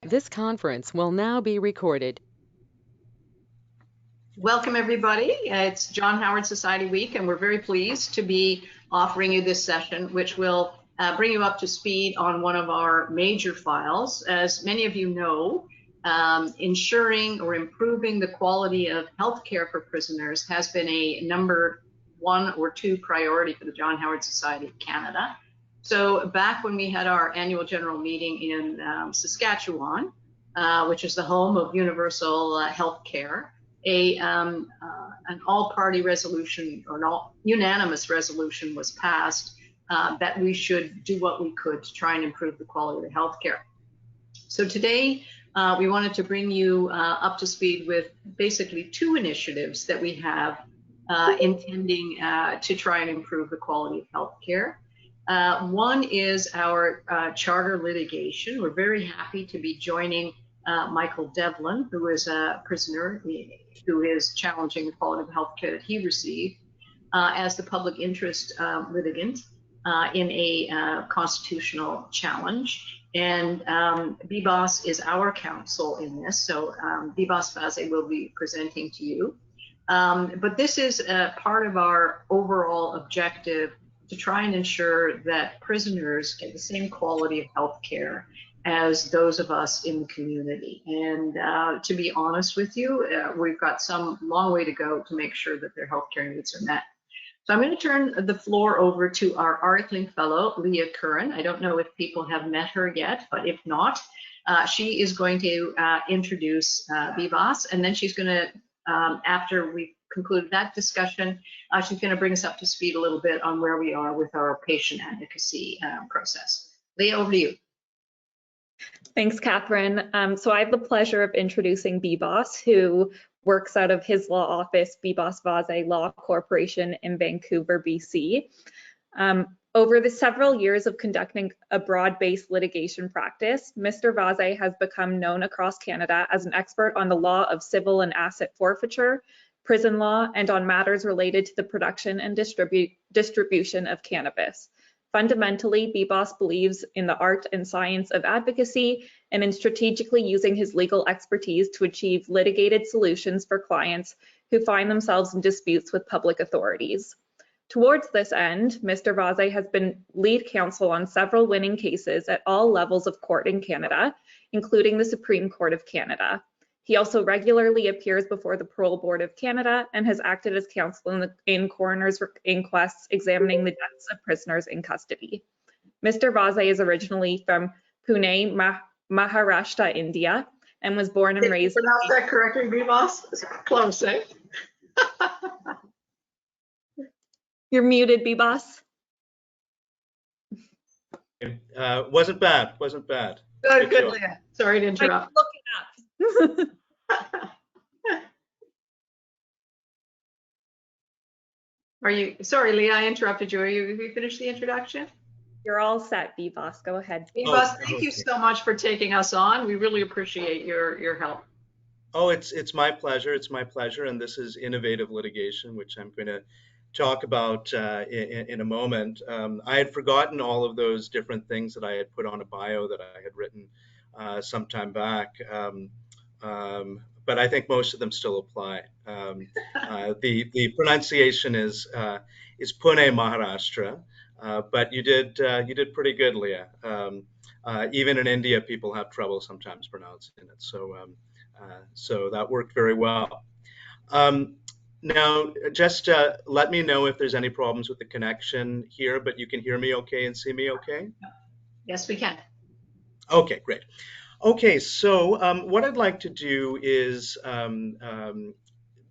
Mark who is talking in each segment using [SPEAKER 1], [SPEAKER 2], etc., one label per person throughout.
[SPEAKER 1] This conference will now be recorded.
[SPEAKER 2] Welcome, everybody. It's John Howard Society Week, and we're very pleased to be offering you this session, which will bring you up to speed on one of our major files. As many of you know, ensuring or improving the quality of healthcare for prisoners has been a number 1 or 2 priority for the John Howard Society of Canada. So back when we had our annual general meeting in Saskatchewan, which is the home of universal health care, an all-party resolution or an unanimous resolution was passed that we should do what we could to try and improve the quality of the healthcare. So today we wanted to bring you up to speed with basically 2 initiatives that we have intending to try and improve the quality of healthcare. One is our charter litigation. We're very happy to be joining Michael Devlin, who is a prisoner who is challenging the quality of healthcare that he received as the public interest litigant in a constitutional challenge. And Bibas is our counsel in this, so Bibas Vazay will be presenting to you. But this is part of our overall objective to try and ensure that prisoners get the same quality of health care as those of us in the community. And to be honest with you, we've got some long way to go to make sure that their healthcare needs are met. So I'm going to turn the floor over to our Artling Fellow, Leah Curran. I don't know if people have met her yet, but if not, she is going to introduce Bibas, and then she's going to, after we conclude that discussion, she's going to bring us up to speed a little bit on where we are with our patient advocacy process. Leah, over to you.
[SPEAKER 3] Thanks, Catherine. So I have the pleasure of introducing Bibas, who works out of his law office, Bibas Vazay Law Corporation in Vancouver, BC. Over the several years of conducting a broad-based litigation practice, Mr. Vazay has become known across Canada as an expert on the law of civil and asset forfeiture, prison law, and on matters related to the production and distribution of cannabis. Fundamentally, Bibas believes in the art and science of advocacy and in strategically using his legal expertise to achieve litigated solutions for clients who find themselves in disputes with public authorities. Towards this end, Mr. Vazay has been lead counsel on several winning cases at all levels of court in Canada, including the Supreme Court of Canada. He also regularly appears before the Parole Board of Canada and has acted as counsel in coroner's inquests examining the deaths of prisoners in custody. Mr. Vazay is originally from Pune, Maharashtra, India, and was born and raised.
[SPEAKER 2] Did you pronounce that correctly, Bibas? It's close, eh?
[SPEAKER 3] You're muted, Bibas.
[SPEAKER 4] Wasn't bad. Wasn't bad.
[SPEAKER 2] Good, Leah. Sorry to interrupt.
[SPEAKER 3] I'm looking up.
[SPEAKER 2] Are you sorry, Leah? I interrupted you. Have you finished the introduction?
[SPEAKER 3] You're all set, Bibas. Go ahead.
[SPEAKER 2] Bibas, thank you so much for taking us on. We really appreciate your help.
[SPEAKER 4] Oh, it's my pleasure. It's my pleasure. And this is innovative litigation, which I'm going to talk about in a moment. I had forgotten all of those different things that I had put on a bio that I had written some time back. But I think most of them still apply. The pronunciation is Pune, Maharashtra, but you did pretty good, Leah. Even in India, people have trouble sometimes pronouncing it, so that worked very well. Now, just let me know if there's any problems with the connection here, but you can hear me okay and see me okay?
[SPEAKER 2] Yes, we can.
[SPEAKER 4] Okay, great. Okay, so what I'd like to do is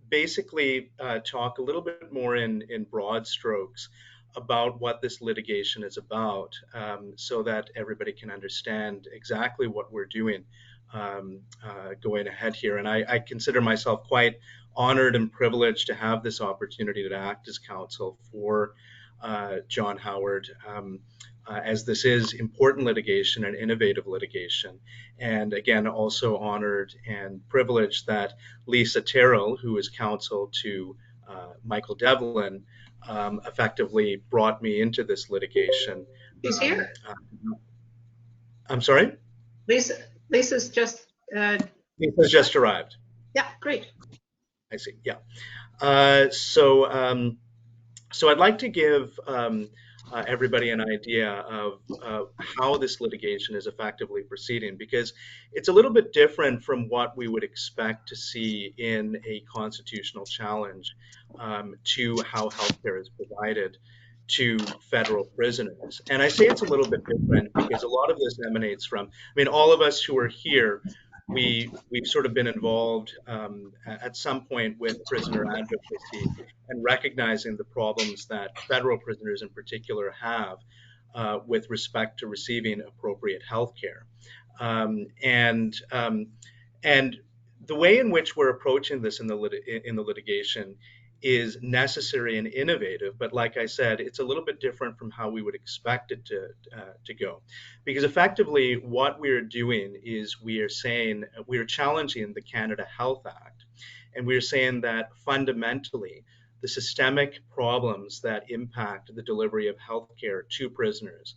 [SPEAKER 4] basically talk a little bit more in broad strokes about what this litigation is about, so that everybody can understand exactly what we're doing going ahead here. And I consider myself quite honored and privileged to have this opportunity to act as counsel for John Howard, as this is important litigation and innovative litigation. And again, also honored and privileged that Lisa Terrell, who is counsel to Michael Devlin, effectively brought me into this litigation.
[SPEAKER 2] She's here.
[SPEAKER 4] I'm sorry?
[SPEAKER 2] Lisa, Lisa's just,
[SPEAKER 4] Lisa's just arrived.
[SPEAKER 2] yeah, great.
[SPEAKER 4] I see. Yeah. So I'd like to give everybody an idea of how this litigation is effectively proceeding, because it's a little bit different from what we would expect to see in a constitutional challenge to how healthcare is provided to federal prisoners. And I say it's a little bit different because a lot of this emanates from, I mean, all of us who are here, we've sort of been involved at some point with prisoner advocacy and recognizing the problems that federal prisoners in particular have with respect to receiving appropriate health care. And the way in which we're approaching this in the litigation is necessary and innovative, but like I said, it's a little bit different from how we would expect it to go. Because effectively, what we're doing is we are challenging the Canada Health Act, and we're saying that fundamentally, the systemic problems that impact the delivery of healthcare to prisoners,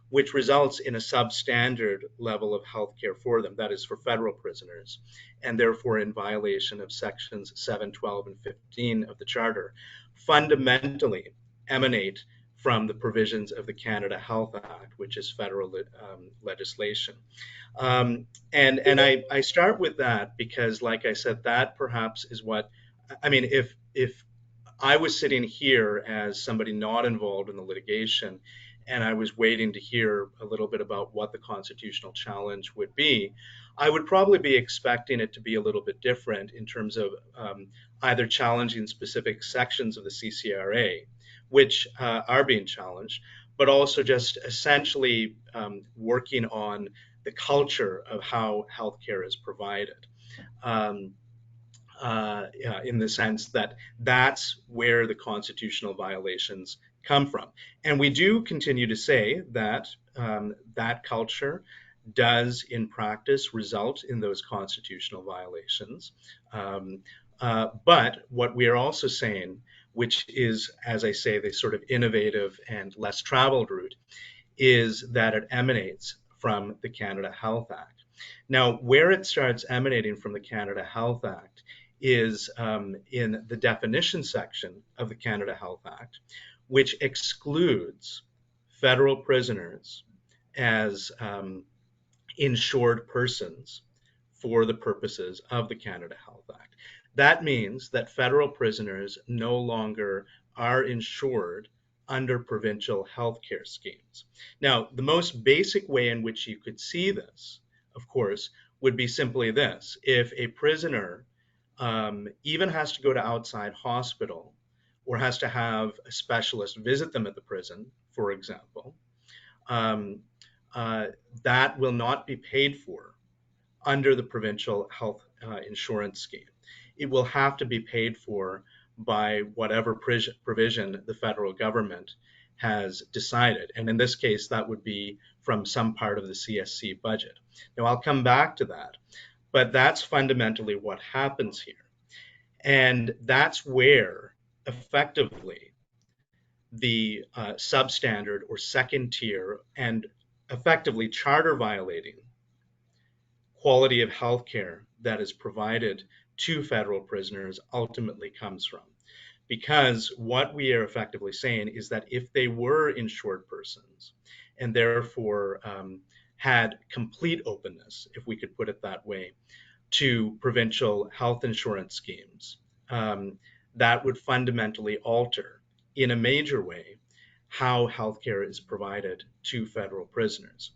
[SPEAKER 4] which results in a substandard level of healthcare for them, that is for federal prisoners, and therefore in violation of sections 7, 12, and 15 of the Charter, fundamentally emanate from the provisions of the Canada Health Act, which is federal legislation. And I start with that because, like I said, that perhaps is what, I mean, if I was sitting here as somebody not involved in the litigation, and I was waiting to hear a little bit about what the constitutional challenge would be, I would probably be expecting it to be a little bit different in terms of either challenging specific sections of the CCRA, which are being challenged, but also just essentially working on the culture of how healthcare is provided. In the sense that that's where the constitutional violations come from. And we do continue to say that that culture does in practice result in those constitutional violations. But what we are also saying, which is, as I say, the sort of innovative and less traveled route, is that it emanates from the Canada Health Act. Now, where it starts emanating from the Canada Health Act is in the definition section of the Canada Health Act, which excludes federal prisoners as insured persons for the purposes of the Canada Health Act. That means that federal prisoners no longer are insured under provincial healthcare schemes. Now, the most basic way in which you could see this, of course, would be simply this. If a prisoner even has to go to outside hospital or has to have a specialist visit them at the prison, for example, that will not be paid for under the provincial health insurance scheme. It will have to be paid for by whatever provision the federal government has decided. And in this case, that would be from some part of the CSC budget. Now, I'll come back to that, but that's fundamentally what happens here. And that's where effectively the substandard or second tier and effectively charter violating quality of healthcare that is provided to federal prisoners ultimately comes from. Because what we are effectively saying is that if they were insured persons and therefore had complete openness, if we could put it that way, to provincial health insurance schemes, that would fundamentally alter in a major way how healthcare is provided to federal prisoners.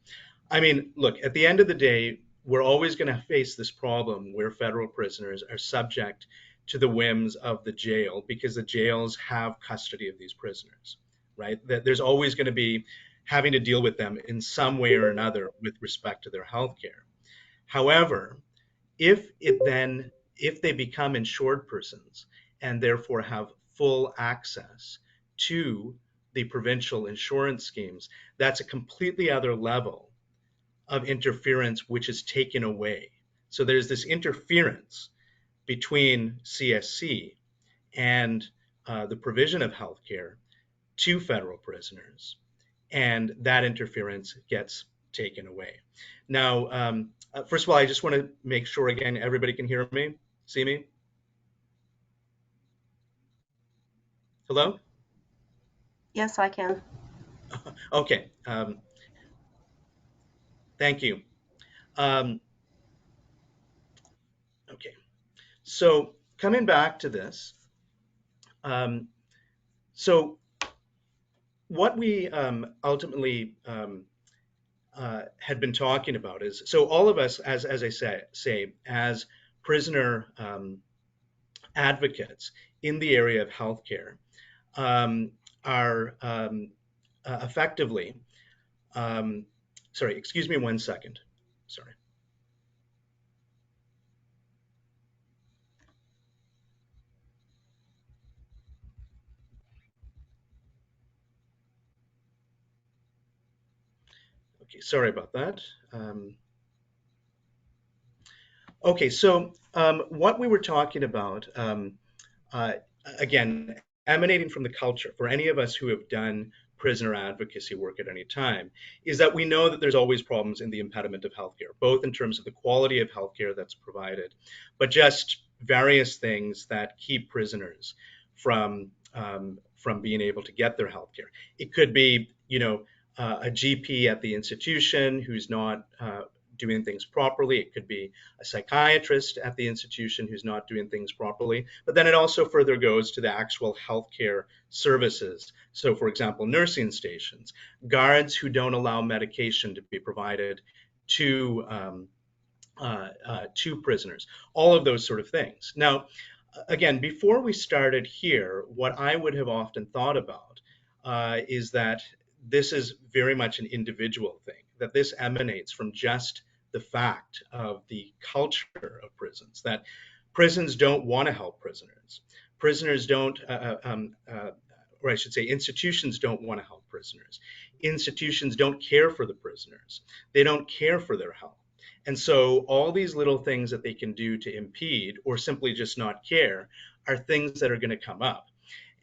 [SPEAKER 4] I mean, look, at the end of the day, we're always going to face this problem where federal prisoners are subject to the whims of the jail because the jails have custody of these prisoners, right? There's always going to be having to deal with them in some way or another with respect to their health care. However, if they become insured persons and therefore have full access to the provincial insurance schemes, that's a completely other level of interference which is taken away. So there's this interference between CSC and the provision of healthcare to federal prisoners, and that interference gets taken away. Now, first of all, I just want to make sure again, everybody can hear me, see me? Hello?
[SPEAKER 5] Yes, I can.
[SPEAKER 4] Okay, thank you. Okay, so coming back to this, so what we ultimately had been talking about is, so all of us, as I say as prisoner advocates in the area of healthcare, are effectively, sorry, excuse me 1 second, sorry. Okay, sorry about that. Okay, so what we were talking about, uh, again, emanating from the culture, for any of us who have done prisoner advocacy work at any time, is that we know that there's always problems in the impediment of healthcare, both in terms of the quality of healthcare that's provided, but just various things that keep prisoners from being able to get their healthcare. It could be, a GP at the institution who's not doing things properly. It could be a psychiatrist at the institution who's not doing things properly. But then it also further goes to the actual healthcare services. So, for example, nursing stations, guards who don't allow medication to be provided to prisoners, all of those sort of things. Now, again, before we started here, what I would have often thought about is that this is very much an individual thing, that this emanates from just the fact of the culture of prisons, that prisons don't want to help prisoners. Prisoners don't, or I should say, institutions don't want to help prisoners. Institutions don't care for the prisoners. They don't care for their health. And so all these little things that they can do to impede or simply just not care are things that are going to come up.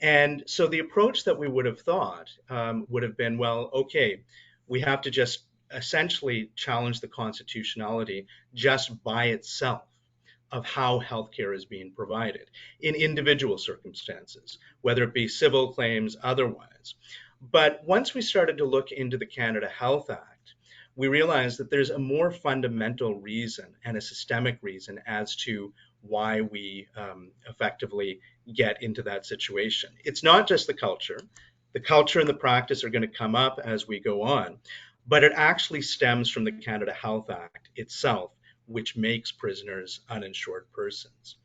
[SPEAKER 4] And so the approach that we would have thought would have been, well, okay, we have to just essentially challenge the constitutionality just by itself of how healthcare is being provided in individual circumstances, whether it be civil claims, otherwise. But once we started to look into the Canada Health Act, we realized that there's a more fundamental reason and a systemic reason as to why we effectively get into that situation. It's not just the culture. The culture and the practice are going to come up as we go on, but it actually stems from the Canada Health Act itself, which makes prisoners uninsured persons.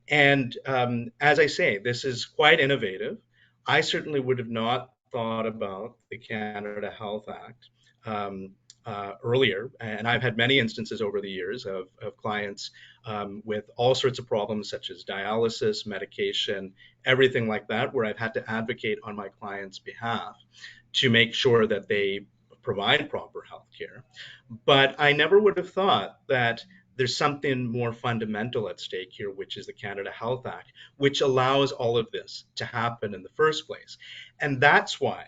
[SPEAKER 4] And as I say, this is quite innovative. I certainly would have not thought about the Canada Health Act earlier, and I've had many instances over the years of clients with all sorts of problems such as dialysis, medication, everything like that, where I've had to advocate on my client's behalf to make sure that they provide proper health care. But I never would have thought that there's something more fundamental at stake here, which is the Canada Health Act, which allows all of this to happen in the first place. And that's why,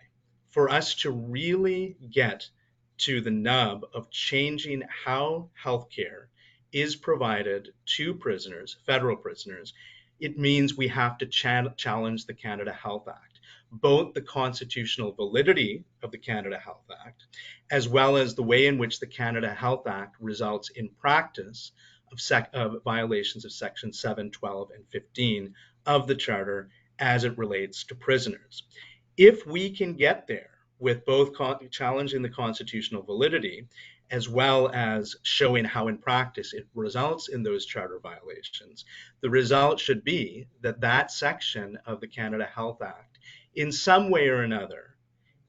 [SPEAKER 4] for us to really get to the nub of changing how healthcare is provided to prisoners, federal prisoners, it means we have to challenge the Canada Health Act, both the constitutional validity of the Canada Health Act, as well as the way in which the Canada Health Act results in practice of violations of Section 7, 12, and 15 of the Charter as it relates to prisoners. If we can get there with both challenging the constitutional validity as well as showing how in practice it results in those charter violations, the result should be that that section of the Canada Health Act in some way or another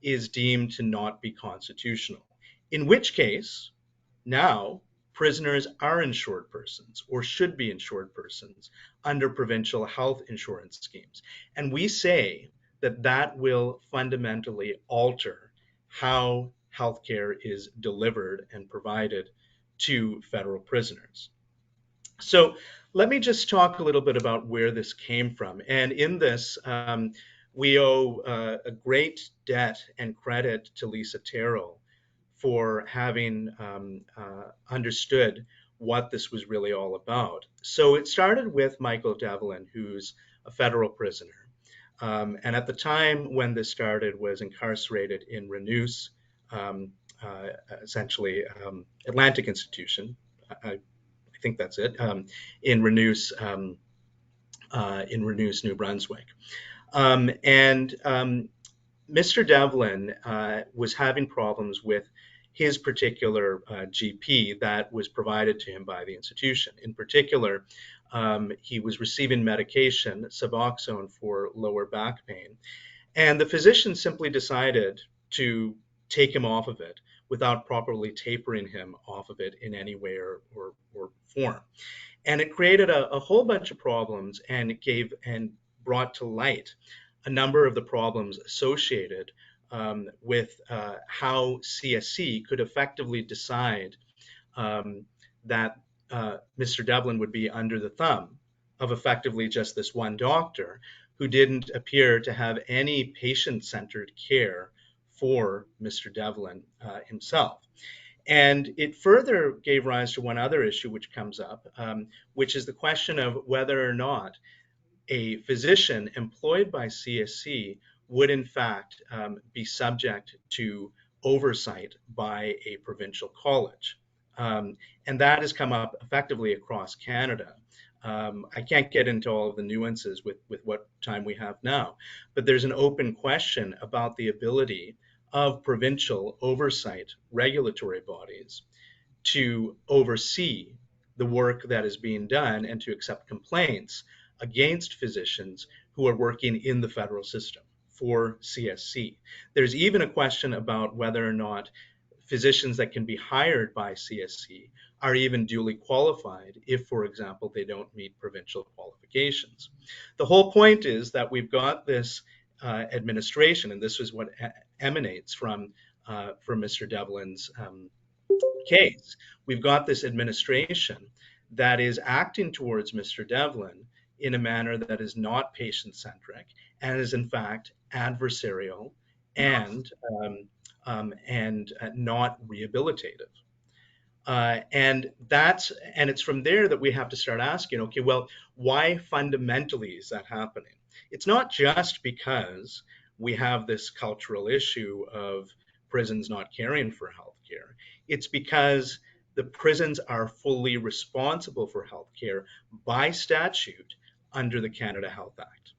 [SPEAKER 4] is deemed to not be constitutional, in which case now prisoners are insured persons or should be insured persons under provincial health insurance schemes. And we say that that will fundamentally alter how healthcare is delivered and provided to federal prisoners. So let me just talk a little bit about where this came from. And in this, we owe a great debt and credit to Lisa Terrell for having understood what this was really all about. So it started with Michael Devlin, who's a federal prisoner. And at the time when this started was incarcerated in Renouse, essentially Atlantic Institution, I think that's it, in Renouse, New Brunswick. Mr. Devlin was having problems with his particular GP that was provided to him by the institution. In particular, he was receiving medication, Suboxone, for lower back pain. And the physician simply decided to take him off of it without properly tapering him off of it in any way or form. And it created a whole bunch of problems, and it gave and brought to light a number of the problems associated with how CSC could effectively decide that Mr. Devlin would be under the thumb of effectively just this one doctor who didn't appear to have any patient-centered care for Mr. Devlin himself. And it further gave rise to one other issue which comes up, which is the question of whether or not a physician employed by CSC would in fact be subject to oversight by a provincial college. And that has come up effectively across Canada. I can't get into all of the nuances with what time we have now, but there's an open question about the ability of provincial oversight regulatory bodies to oversee the work that is being done and to accept complaints against physicians who are working in the federal system for CSC. There's even a question about whether or not physicians that can be hired by CSC are even duly qualified if, for example, they don't meet provincial qualifications. The whole point is that we've got this administration, and this is what emanates from Mr. Devlin's case. We've got this administration that is acting towards Mr. Devlin in a manner that is not patient-centric and is in fact adversarial and not rehabilitative. And it's from there that we have to start asking, okay, well, why fundamentally is that happening? It's not just because we have this cultural issue of prisons not caring for healthcare. It's because the prisons are fully responsible for healthcare by statute under the Canada Health Act.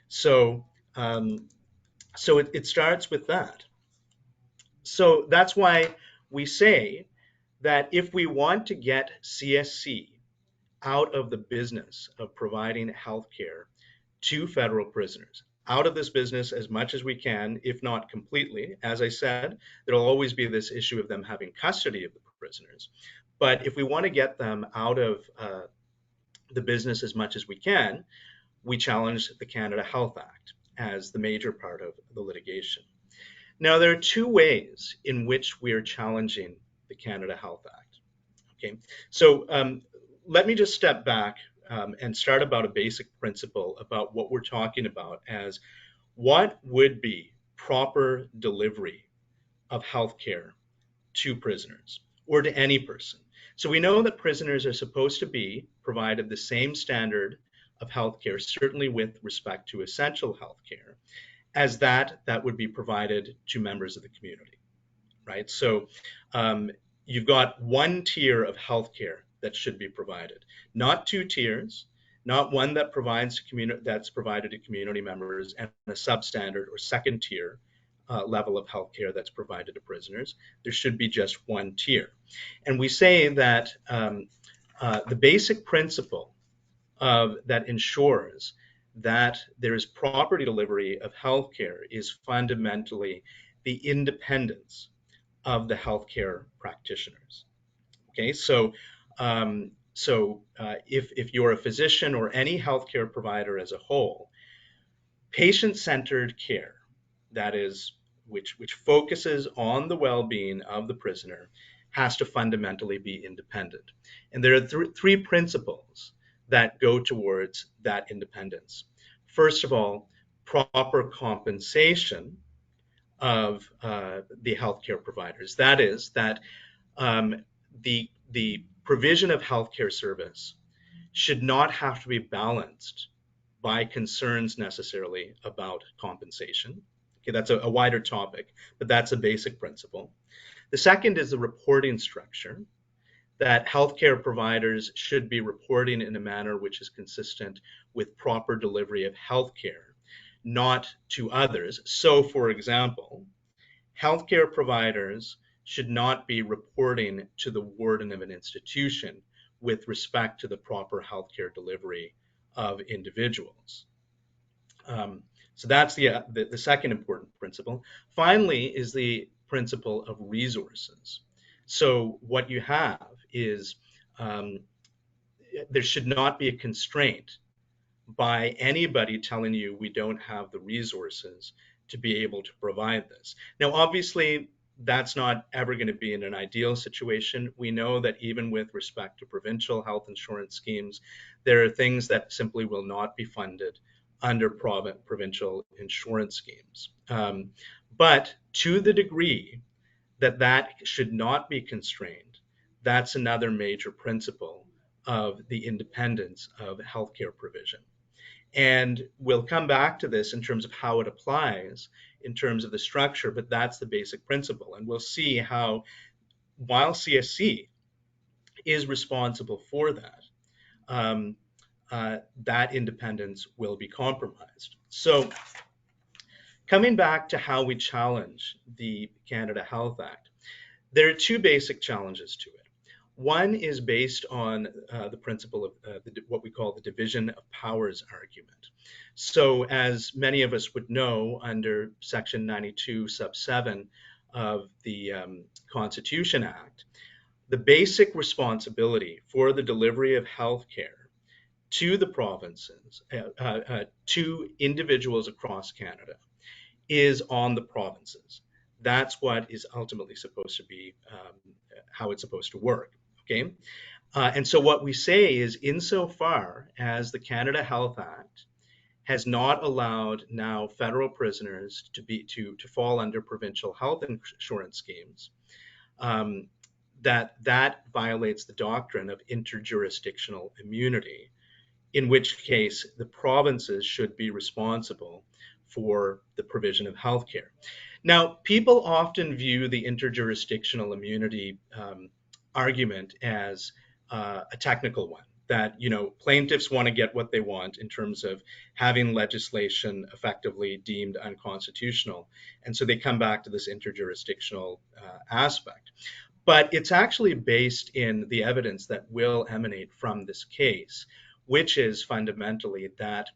[SPEAKER 4] So it starts with that. So that's why we say that if we want to get CSC out of the business of providing healthcare to federal prisoners, out of this business as much as we can, if not completely. As I said, there'll always be this issue of them having custody of the prisoners. But if we want to get them out of the business as much as we can, we challenge the Canada Health Act as the major part of the litigation. Now, there are two ways in which we are challenging the Canada Health Act. Okay, so let me just step back and start about a basic principle about what we're talking about as what would be proper delivery of healthcare to prisoners or to any person. So we know that prisoners are supposed to be provided the same standard of healthcare, certainly with respect to essential healthcare, as that would be provided to members of the community, right? So you've got one tier of healthcare that should be provided, not two tiers, not one that that's provided to community members and a substandard or second tier level of healthcare that's provided to prisoners. There should be just one tier. And we say that the basic principle that ensures that there is proper delivery of healthcare is fundamentally the independence of the healthcare practitioners. Okay, so if you're a physician or any healthcare provider as a whole, patient-centered care, that is, which focuses on the well-being of the prisoner, has to fundamentally be independent. And there are three principles that go towards that independence. First of all, proper compensation of the healthcare providers. That is that the provision of healthcare service should not have to be balanced by concerns necessarily about compensation. Okay, that's a wider topic, but that's a basic principle. The second is the reporting structure, that healthcare providers should be reporting in a manner which is consistent with proper delivery of healthcare, not to others. So, for example, healthcare providers should not be reporting to the warden of an institution with respect to the proper healthcare delivery of individuals. So that's the second important principle. Finally is the principle of resources. So what you have is there should not be a constraint by anybody telling you we don't have the resources to be able to provide this. Now, obviously, that's not ever going to be in an ideal situation. We know that even with respect to provincial health insurance schemes, there are things that simply will not be funded under provincial insurance schemes. But to the degree that that should not be constrained, that's another major principle of the independence of healthcare provision. And we'll come back to this in terms of how it applies in terms of the structure, but that's the basic principle. And we'll see how, while CSC is responsible for that, that independence will be compromised. So coming back to how we challenge the Canada Health Act, there are two basic challenges to it. One is based on the principle of what we call the division of powers argument. So as many of us would know, under Section 92, sub 7 of the Constitution Act, the basic responsibility for the delivery of health care to the provinces, to individuals across Canada, is on the provinces. That's what is ultimately supposed to be how it's supposed to work. Okay, and so what we say is, insofar as the Canada Health Act has not allowed now federal prisoners to fall under provincial health insurance schemes, that violates the doctrine of interjurisdictional immunity, in which case the provinces should be responsible for the provision of healthcare. Now, people often view the interjurisdictional immunity argument as a technical one, that, you know, plaintiffs want to get what they want in terms of having legislation effectively deemed unconstitutional, and so they come back to this interjurisdictional aspect. But it's actually based in the evidence that will emanate from this case, which is fundamentally that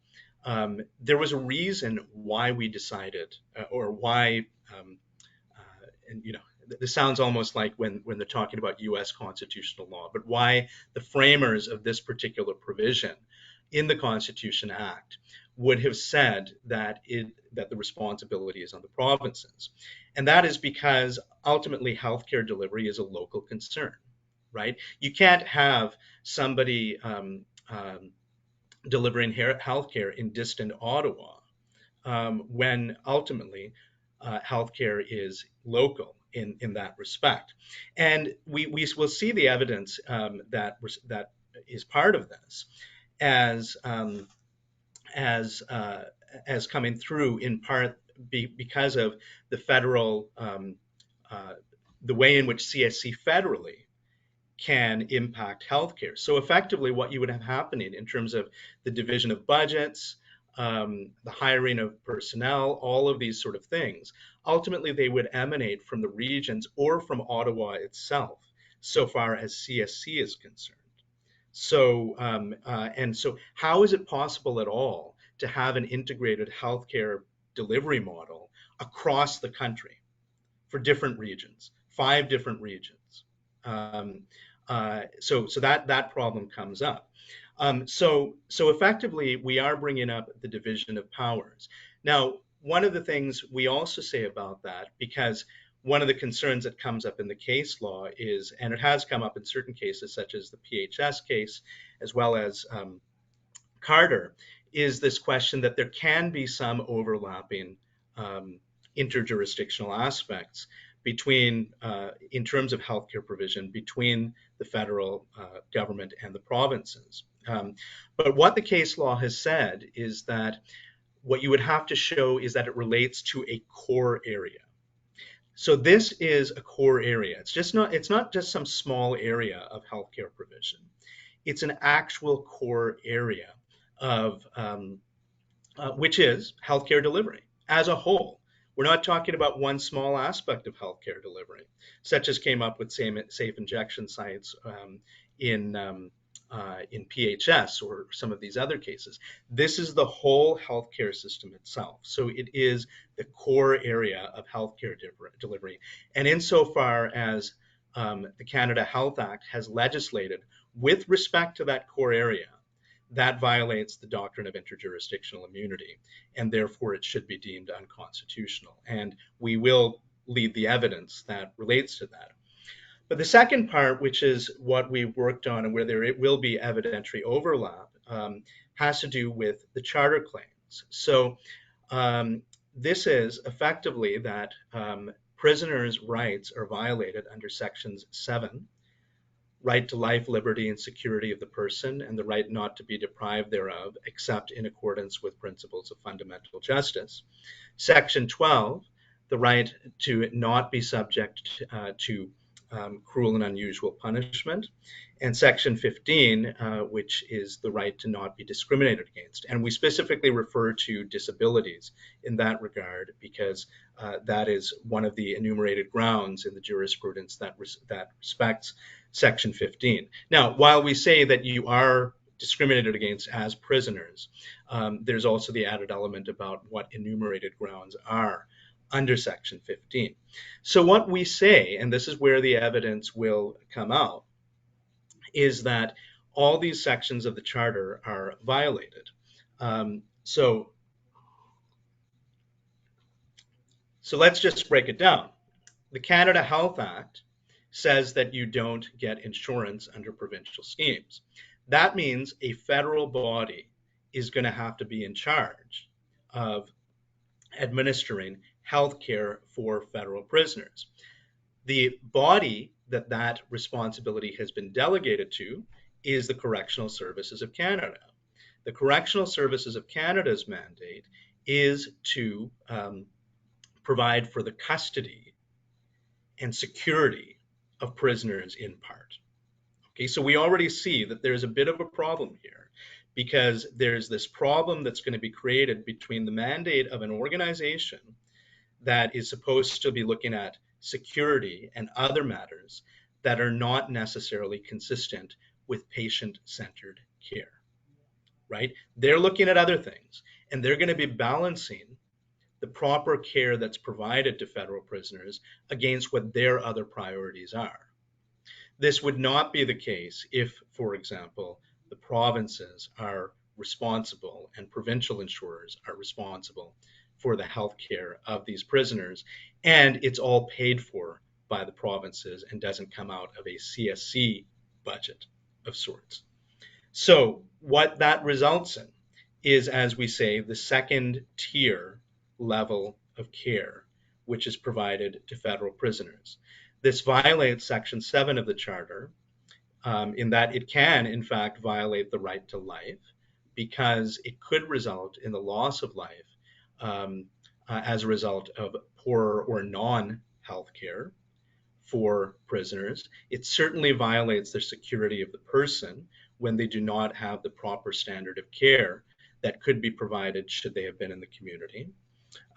[SPEAKER 4] there was a reason why we decided, or why, and you know, this sounds almost like when they're talking about U.S. constitutional law, but why the framers of this particular provision in the Constitution Act would have said that the responsibility is on the provinces. And that is because ultimately healthcare delivery is a local concern, right? You can't have somebody delivering healthcare in distant Ottawa when ultimately healthcare is local in that respect. And we will see the evidence that is part of this as coming through in part because of the federal, the way in which CSC federally can impact healthcare. So effectively what you would have happening in terms of the division of budgets, the hiring of personnel, all of these sort of things, ultimately they would emanate from the regions or from Ottawa itself, so far as CSC is concerned. So, and so how is it possible at all to have an integrated healthcare delivery model across the country for different regions, 5 different regions? So that problem comes up. So effectively, we are bringing up the division of powers. Now, one of the things we also say about that, because one of the concerns that comes up in the case law is, and it has come up in certain cases, such as the PHS case, as well as Carter, is this question that there can be some overlapping interjurisdictional aspects between, in terms of healthcare provision, between the federal government and the provinces. But what the case law has said is that what you would have to show is that it relates to a core area. So this is a core area. It's not just some small area of healthcare provision. It's an actual core area of which is healthcare delivery as a whole. We're not talking about one small aspect of healthcare delivery, such as came up with safe injection sites in PHS or some of these other cases. This is the whole healthcare system itself. So it is the core area of healthcare delivery. And insofar as the Canada Health Act has legislated with respect to that core area, that violates the doctrine of interjurisdictional immunity, and therefore it should be deemed unconstitutional. And we will lead the evidence that relates to that. But the second part, which is what we've worked on and where there will be evidentiary overlap, has to do with the charter claims. So this is effectively that prisoners' rights are violated under sections 7, right to life, liberty, and security of the person, and the right not to be deprived thereof, except in accordance with principles of fundamental justice. Section 12, the right to not be subject to cruel and unusual punishment, and Section 15, which is the right to not be discriminated against. And we specifically refer to disabilities in that regard because that is one of the enumerated grounds in the jurisprudence that respects Section 15. Now, while we say that you are discriminated against as prisoners, there's also the added element about what enumerated grounds are under Section 15. So what we say, and this is where the evidence will come out, is that all these sections of the Charter are violated. So let's just break it down. The Canada Health Act says that you don't get insurance under provincial schemes. That means a federal body is going to have to be in charge of administering health care for federal prisoners. The body that responsibility has been delegated to is the Correctional Services of Canada. The Correctional Services of Canada's mandate is to provide for the custody and security of prisoners in part. Okay, so we already see that there's a bit of a problem here because there's this problem that's going to be created between the mandate of an organization that is supposed to be looking at security and other matters that are not necessarily consistent with patient-centered care, right? They're looking at other things, and they're going to be balancing the proper care that's provided to federal prisoners against what their other priorities are. This would not be the case if, for example, the provinces are responsible and provincial insurers are responsible for the health care of these prisoners, and it's all paid for by the provinces and doesn't come out of a CSC budget of sorts. So what that results in is, as we say, the second tier level of care, which is provided to federal prisoners. This violates Section 7 of the Charter in that it can, in fact, violate the right to life because it could result in the loss of life as a result of poor or non-health care for prisoners. It certainly violates the security of the person when they do not have the proper standard of care that could be provided should they have been in the community.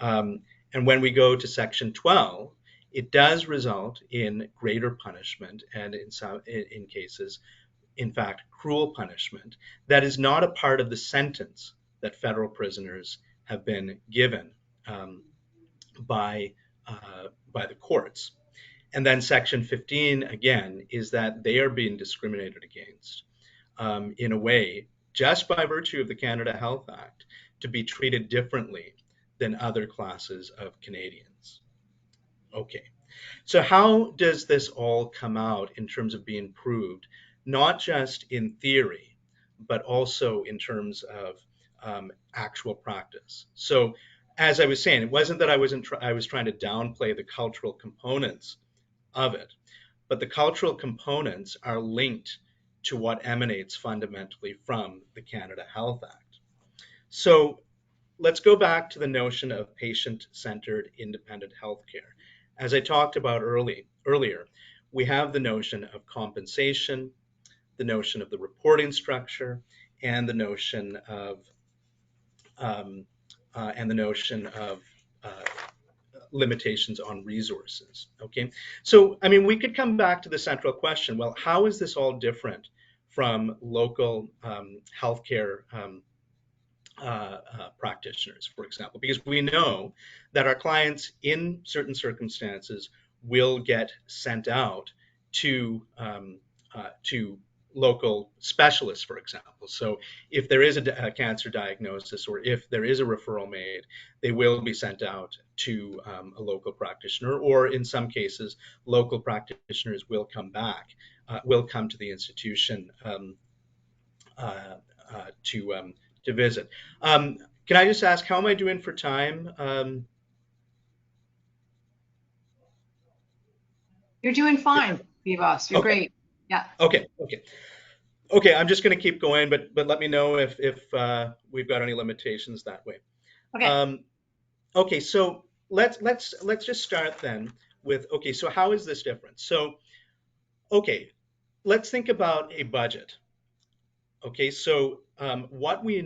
[SPEAKER 4] And when we go to Section 12, it does result in greater punishment and in cases, in fact, cruel punishment that is not a part of the sentence that federal prisoners have been given by the courts. And then Section 15, again, is that they are being discriminated against in a way, just by virtue of the Canada Health Act, to be treated differently than other classes of Canadians. Okay, so how does this all come out in terms of being proved, not just in theory, but also in terms of actual practice? So as I was saying, it wasn't that I was trying to downplay the cultural components of it, but the cultural components are linked to what emanates fundamentally from the Canada Health Act. So let's go back to the notion of patient-centered independent healthcare. As I talked about earlier, we have the notion of compensation, the notion of the reporting structure, and the notion of limitations on resources. Okay, so I mean, we could come back to the central question. Well, how is this all different from local healthcare practitioners, for example? Because we know that our clients, in certain circumstances, will get sent out to local specialists, for example. So if there is a cancer diagnosis or if there is a referral made, they will be sent out to a local practitioner, or in some cases, local practitioners will come to the institution to visit. Can I just ask, how am I doing for time?
[SPEAKER 2] You're doing fine, Bibas. You're
[SPEAKER 4] Okay.
[SPEAKER 2] great. Yeah.
[SPEAKER 4] Okay. I'm just going to keep going, but let me know if we've got any limitations that way.
[SPEAKER 2] Okay.
[SPEAKER 4] Okay. So let's just start then with, okay, so how is this different? So okay, let's think about a budget. Okay, so what we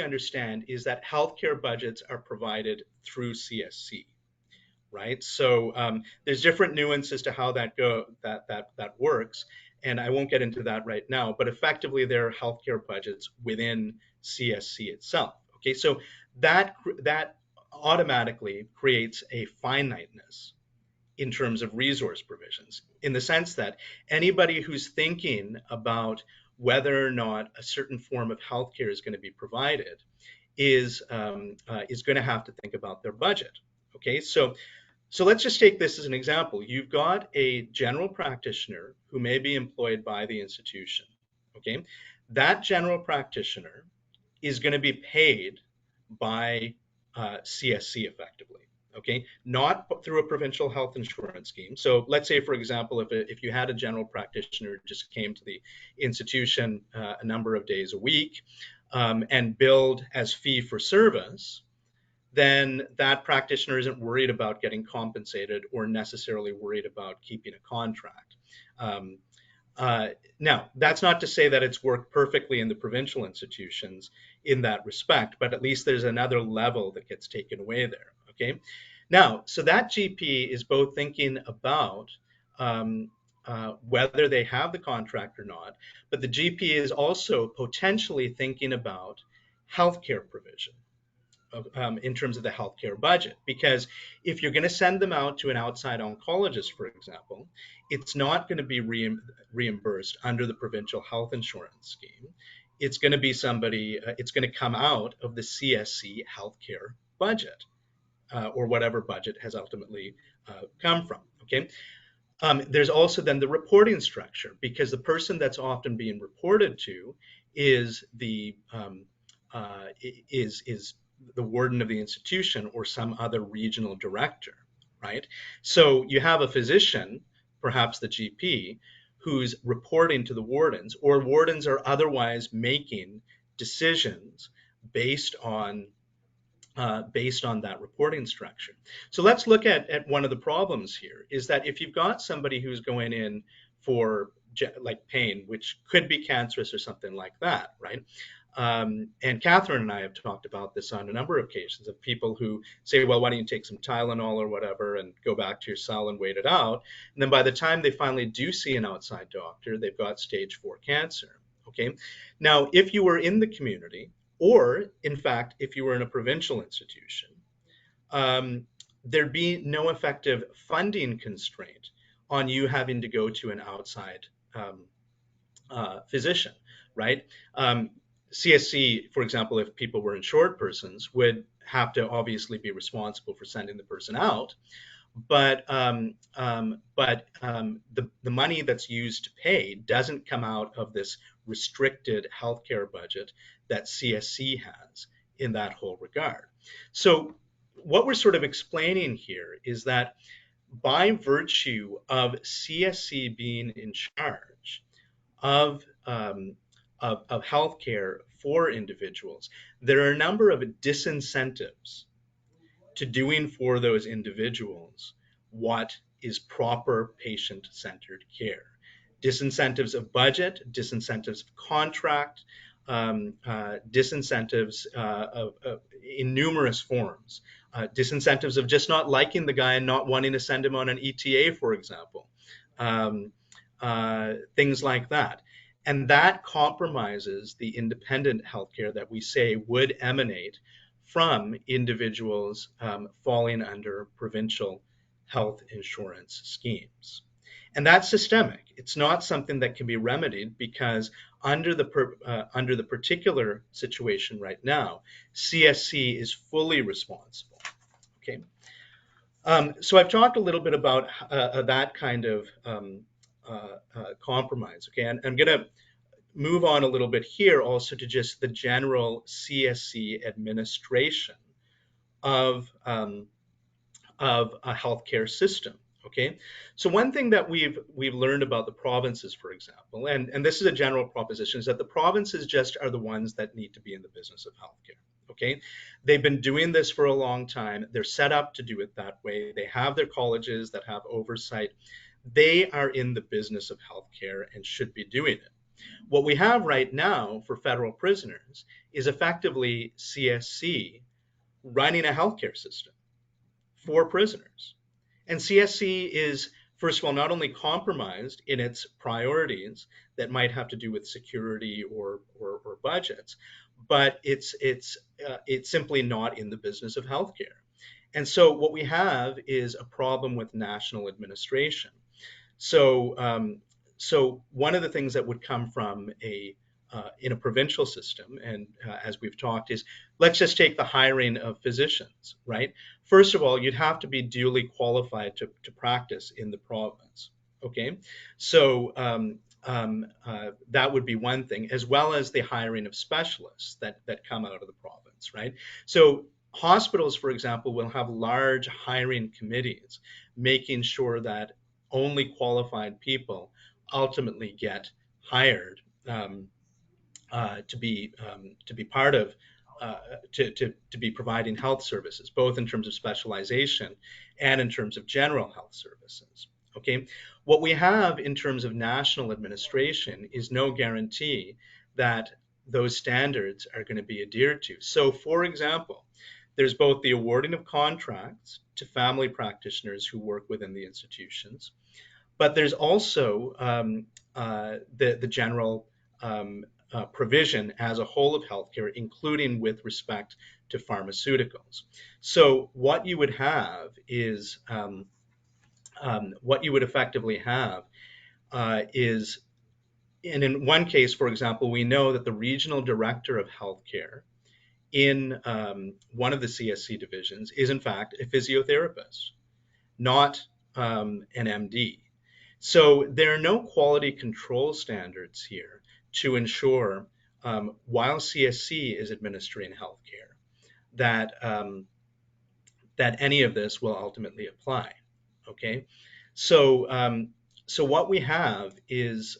[SPEAKER 4] understand is that healthcare budgets are provided through CSC, right? So there's different nuances to how that works, and I won't get into that right now. But effectively, there are healthcare budgets within CSC itself. Okay, so that automatically creates a finiteness in terms of resource provisions, in the sense that anybody who's thinking about whether or not a certain form of healthcare is going to be provided is going to have to think about their budget. Okay, so let's just take this as an example. You've got a general practitioner who may be employed by the institution. Okay, that general practitioner is going to be paid by CSC effectively. Okay, not through a provincial health insurance scheme. So let's say, for example, if you had a general practitioner who just came to the institution a number of days a week and billed as fee for service, then that practitioner isn't worried about getting compensated or necessarily worried about keeping a contract. Now, that's not to say that it's worked perfectly in the provincial institutions in that respect, but at least there's another level that gets taken away there. Okay. Now, so that GP is both thinking about whether they have the contract or not, but the GP is also potentially thinking about healthcare provision in terms of the healthcare budget. Because if you're going to send them out to an outside oncologist, for example, it's not going to be reimbursed under the provincial health insurance scheme. It's going to be somebody, it's going to come out of the CSC healthcare budget or whatever budget has ultimately come from. Okay. There's also then the reporting structure, because the person that's often being reported to is the the warden of the institution or some other regional director, right? So you have a physician, perhaps the GP, who's reporting to the wardens, or wardens are otherwise making decisions based on that reporting structure. So let's look at one of the problems here, is that if you've got somebody who's going in for like pain, which could be cancerous or something like that, right? And Catherine and I have talked about this on a number of occasions, of people who say, well, why don't you take some Tylenol or whatever and go back to your cell and wait it out. And then by the time they finally do see an outside doctor, they've got stage 4 cancer. Okay. Now, if you were in the community, or in fact, if you were in a provincial institution, there'd be no effective funding constraint on you having to go to an outside physician, right? CSC, for example, if people were insured persons, would have to obviously be responsible for sending the person out, but the money that's used to pay doesn't come out of this restricted healthcare budget that CSC has in that whole regard. So what we're sort of explaining here is that by virtue of CSC being in charge of healthcare for individuals, there are a number of disincentives to doing for those individuals what is proper patient-centered care. Disincentives of budget, disincentives of contract, disincentives in numerous forms. Disincentives of just not liking the guy and not wanting to send him on an ETA, for example. Things like that. And that compromises the independent healthcare that we say would emanate from individuals falling under provincial health insurance schemes. And that's systemic. It's not something that can be remedied because under the particular situation right now, CSC is fully responsible. Okay. So I've talked a little bit about that kind of compromise. Okay, and I'm going to move on a little bit here also to just the general CSC administration of a healthcare system. Okay, so one thing that we've learned about the provinces, for example, and this is a general proposition, is that the provinces just are the ones that need to be in the business of healthcare. Okay, they've been doing this for a long time. They're set up to do it that way. They have their colleges that have oversight. They are in the business of healthcare and should be doing it. What we have right now for federal prisoners is effectively CSC running a healthcare system for prisoners. And CSC is, first of all, not only compromised in its priorities that might have to do with security or budgets, but it's simply not in the business of healthcare. And so what we have is a problem with national administration. So so one of the things that would come from in a provincial system, and as we've talked, is let's just take the hiring of physicians, right? First of all, you'd have to be duly qualified to practice in the province, okay? So that would be one thing, as well as the hiring of specialists that come out of the province, right? So hospitals, for example, will have large hiring committees, making sure that only qualified people ultimately get hired to be part of to be providing health services, both in terms of specialization and in terms of general health services. Okay, what we have in terms of national administration is no guarantee that those standards are going to be adhered to. So, for example, there's both the awarding of contracts to family practitioners who work within the institutions, but there's also the general provision as a whole of healthcare, including with respect to pharmaceuticals. So what you would have is what you would effectively have is, and in one case, for example, we know that the regional director of healthcare in one of the CSC divisions is in fact a physiotherapist, not an MD. So there are no quality control standards here to ensure, while CSC is administering healthcare, that that any of this will ultimately apply. Okay, so so what we have is,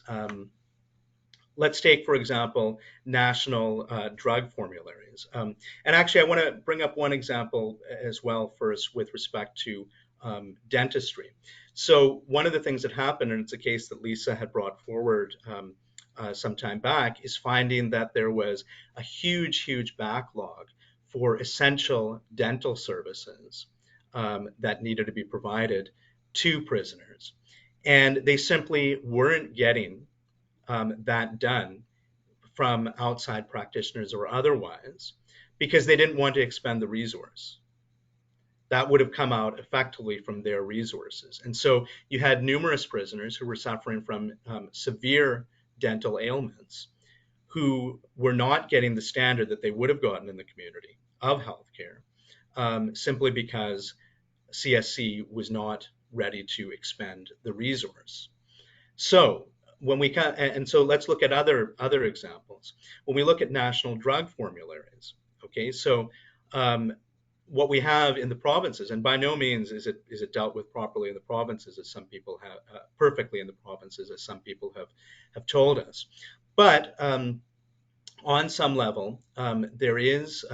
[SPEAKER 4] let's take, for example, national drug formularies. And actually, I want to bring up one example as well first with respect to dentistry. So one of the things that happened, and it's a case that Lisa had brought forward some time back, is finding that there was a huge backlog for essential dental services that needed to be provided to prisoners. And they simply weren't getting that done from outside practitioners or otherwise because they didn't want to expend the resource. That would have come out effectively from their resources. And so you had numerous prisoners who were suffering from severe dental ailments who were not getting the standard that they would have gotten in the community of healthcare simply because CSC was not ready to expend the resource. So when we and so let's look at other examples. When we look at national drug formularies, okay, so what we have in the provinces, and by no means is it dealt with properly in the provinces, as some people have perfectly in the provinces, as some people have told us, but on some level, there is,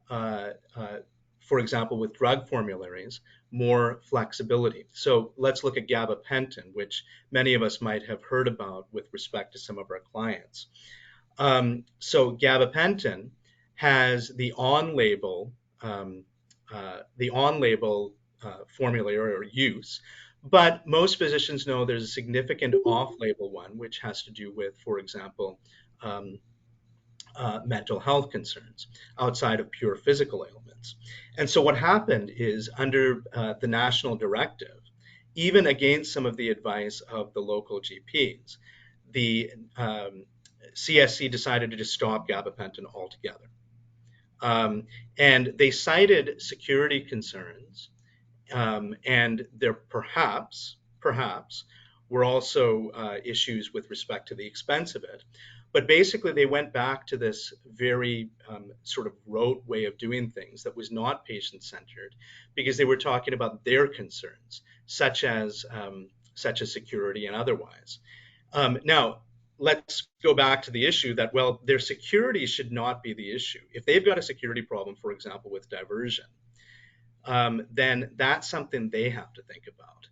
[SPEAKER 4] for example, with drug formularies, more flexibility. So let's look at gabapentin, which many of us might have heard about with respect to some of our clients. So gabapentin has the on-label formulary or use, but most physicians know there's a significant off-label one, which has to do with, for example, mental health concerns outside of pure physical ailments. And so what happened is, under the national directive, even against some of the advice of the local GPs, the CSC decided to just stop gabapentin altogether. And they cited security concerns, and there perhaps were also issues with respect to the expense of it. But basically, they went back to this very sort of rote way of doing things that was not patient-centered, because they were talking about their concerns, such as security and otherwise. Now, let's go back to the issue that, well, their security should not be the issue. If they've got a security problem, for example, with diversion, then that's something they have to think about.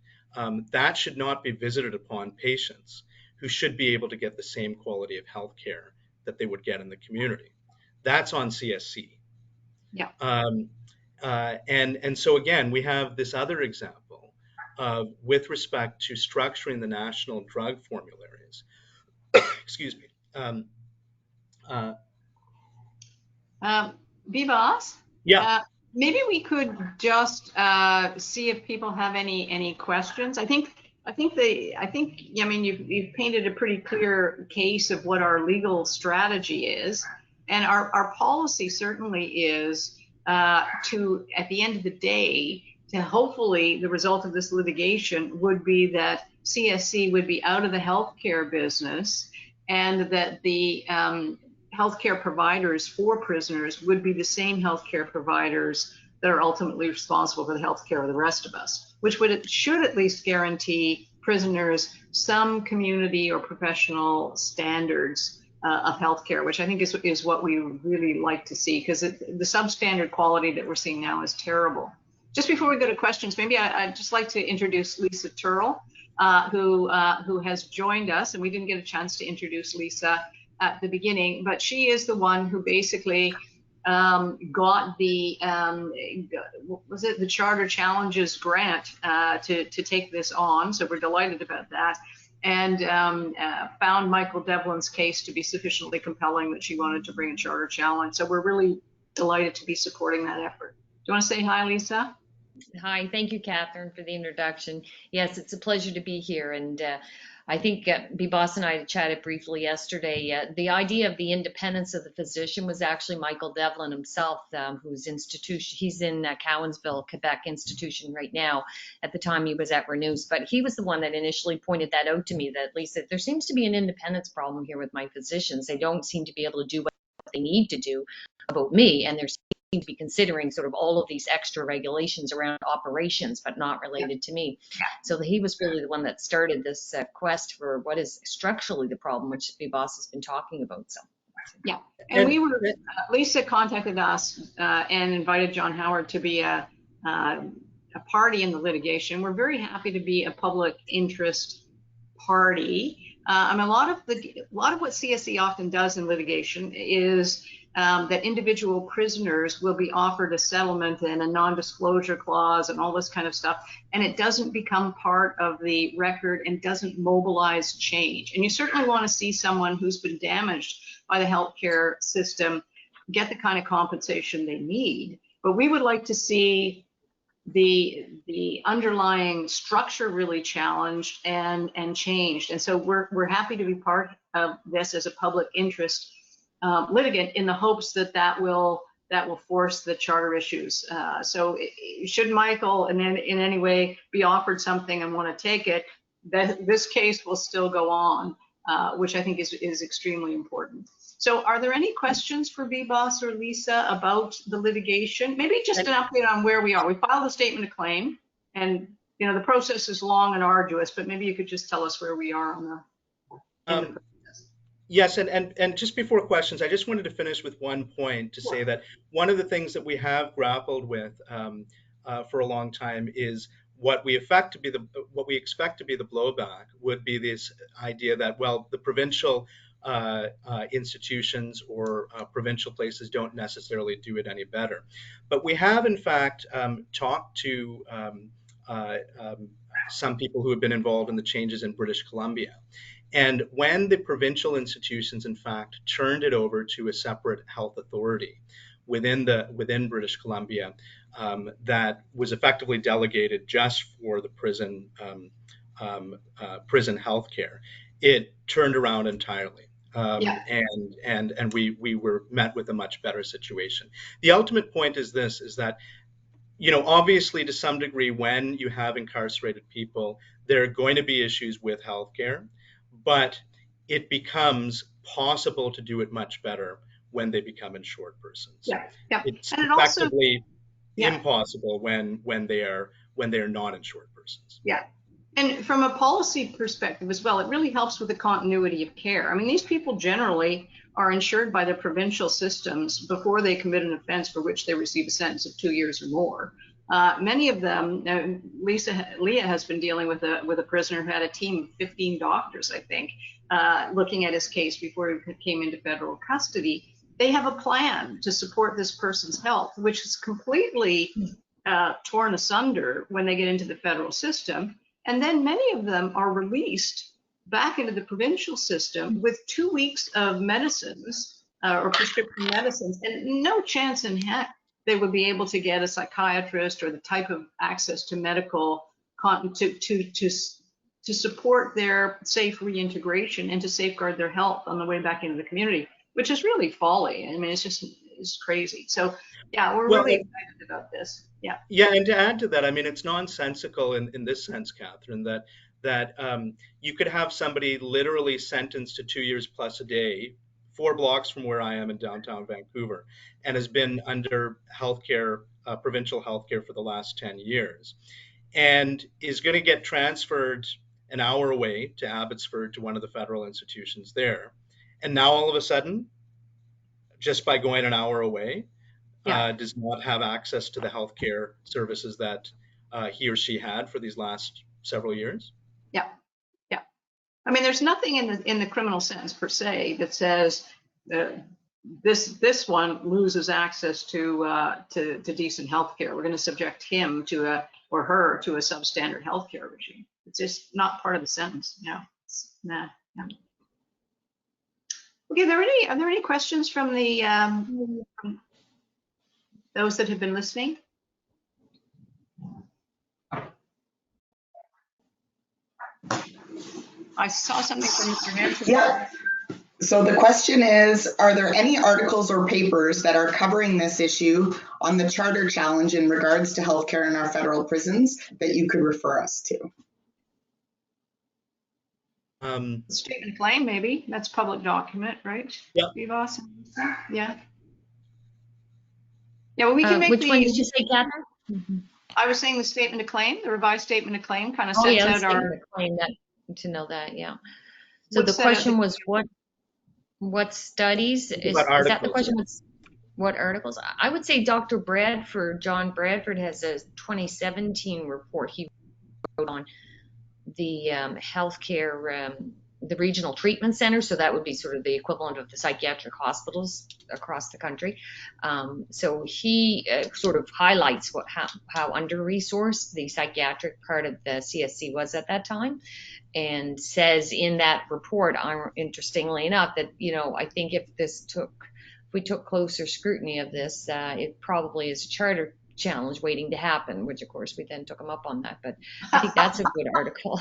[SPEAKER 4] That should not be visited upon patients who should be able to get the same quality of health care that they would get in the community. That's on CSC.
[SPEAKER 2] Yeah.
[SPEAKER 4] And so again, we have this other example with respect to structuring the national drug formularies. Excuse me.
[SPEAKER 2] Bibas?
[SPEAKER 4] Yeah.
[SPEAKER 2] Maybe we could just see if people have any questions. I mean, you've painted a pretty clear case of what our legal strategy is, and our policy certainly is to, at the end of the day, to hopefully the result of this litigation would be that CSC would be out of the healthcare business, and that the healthcare providers for prisoners would be the same healthcare providers that are ultimately responsible for the healthcare of the rest of us, which should at least guarantee prisoners some community or professional standards of healthcare, which I think is what we really like to see, because the substandard quality that we're seeing now is terrible. Just before we go to questions, maybe I'd just like to introduce Lisa Turl, who has joined us, and we didn't get a chance to introduce Lisa at the beginning, but she is the one who basically got the the Charter Challenges grant to take this on. So we're delighted about that, and found Michael Devlin's case to be sufficiently compelling that she wanted to bring a charter challenge. So we're really delighted to be supporting that effort. Do you want to say hi, Lisa?
[SPEAKER 6] Hi, thank you, Catherine, for the introduction. Yes, it's a pleasure to be here, and I think Bibas and I chatted briefly yesterday. The idea of the independence of the physician was actually Michael Devlin himself, whose institution, he's in Cowansville, Quebec institution right now. At the time he was at Renews, but he was the one that initially pointed that out to me, that Lisa, there seems to be an independence problem here with my physicians. They don't seem to be able to do what they need to do about me, and there's to be considering sort of all of these extra regulations around operations, but not related to me. So he was really the one that started this quest for what is structurally the problem, which Bibas has been talking about. So.
[SPEAKER 2] Yeah, and we were, Lisa contacted us and invited John Howard to be a party in the litigation. We're very happy to be a public interest party. I mean, a lot of what CSC often does in litigation is that individual prisoners will be offered a settlement and a non-disclosure clause and all this kind of stuff, and it doesn't become part of the record and doesn't mobilize change. And you certainly want to see someone who's been damaged by the healthcare system get the kind of compensation they need. But we would like to see the underlying structure really challenged and changed. And so we're happy to be part of this as a public interest litigant, in the hopes that will force the charter issues. So should Michael in any way be offered something and want to take it, this case will still go on, which I think is extremely important. So are there any questions for BBOS or Lisa about the litigation? Maybe just an update on where we are. We filed a statement of claim, and the process is long and arduous, but maybe you could just tell us where we are on the
[SPEAKER 4] Um, Yes, and just before questions, I just wanted to finish with one point to say that one of the things that we have grappled with for a long time is what we expect to be the blowback would be this idea that, well, the provincial institutions or provincial places don't necessarily do it any better. But we have, in fact, talked to some people who have been involved in the changes in British Columbia. And when the provincial institutions, in fact, turned it over to a separate health authority within British Columbia that was effectively delegated just for the prison health care, it turned around entirely. And we were met with a much better situation. The ultimate point is this: is that obviously, to some degree, when you have incarcerated people, there are going to be issues with healthcare. But it becomes possible to do it much better when they become insured persons.
[SPEAKER 2] Yeah.
[SPEAKER 4] It's
[SPEAKER 2] and it
[SPEAKER 4] effectively
[SPEAKER 2] also,
[SPEAKER 4] impossible when they are not insured persons.
[SPEAKER 2] Yeah. And from a policy perspective as well, it really helps with the continuity of care. I mean, these people generally are insured by the provincial systems before they commit an offense for which they receive a sentence of 2 years or more. Many of them, Leah has been dealing with a prisoner who had a team of 15 doctors, I think, looking at his case before he came into federal custody. They have a plan to support this person's health, which is completely torn asunder when they get into the federal system. And then many of them are released back into the provincial system with 2 weeks of medicines or prescription medicines, and no chance in heck they would be able to get a psychiatrist or the type of access to medical to support their safe reintegration and to safeguard their health on the way back into the community, which is really folly. I mean, it's crazy. So yeah, we're really excited about this. Yeah.
[SPEAKER 4] Yeah, and to add to that, I mean, it's nonsensical in this sense, Catherine, that you could have somebody literally sentenced to 2 years plus a day, 4 blocks from where I am in downtown Vancouver, and has been under healthcare, provincial healthcare for the last 10 years, and is going to get transferred an hour away to Abbotsford to one of the federal institutions there. And now all of a sudden, just by going an hour away, does not have access to the healthcare services that he or she had for these last several years.
[SPEAKER 2] Yeah. I mean, there's nothing in the criminal sentence per se that says this one loses access to decent health care. We're going to subject him or her to a substandard health care regime. It's just not part of the sentence. No. Nah. Okay. Are there any questions from the from those that have been listening? I saw something from Mr. Hanson.
[SPEAKER 7] Yeah. So the question is, are there any articles or papers that are covering this issue on the Charter Challenge in regards to healthcare in our federal prisons that you could refer us to?
[SPEAKER 2] Statement of claim, maybe. That's public document, right?
[SPEAKER 4] Yeah.
[SPEAKER 2] BBOS? Yeah. Yeah, well, we can make
[SPEAKER 6] which one did you say, Catherine? Mm-hmm.
[SPEAKER 2] I was saying the statement of claim, the revised statement of claim kind of
[SPEAKER 6] sets
[SPEAKER 2] out our
[SPEAKER 6] claim to know that, yeah. So the question was what studies is that the question? What articles? I would say Dr. John Bradford has a 2017 report he wrote on the healthcare, the regional treatment centers. So that would be sort of the equivalent of the psychiatric hospitals across the country. So he sort of highlights how under-resourced the psychiatric part of the CSC was at that time, and says in that report, interestingly enough, that I think if we took closer scrutiny of this, it probably is a charter challenge waiting to happen, which of course we then took them up on that. But I think that's a good article.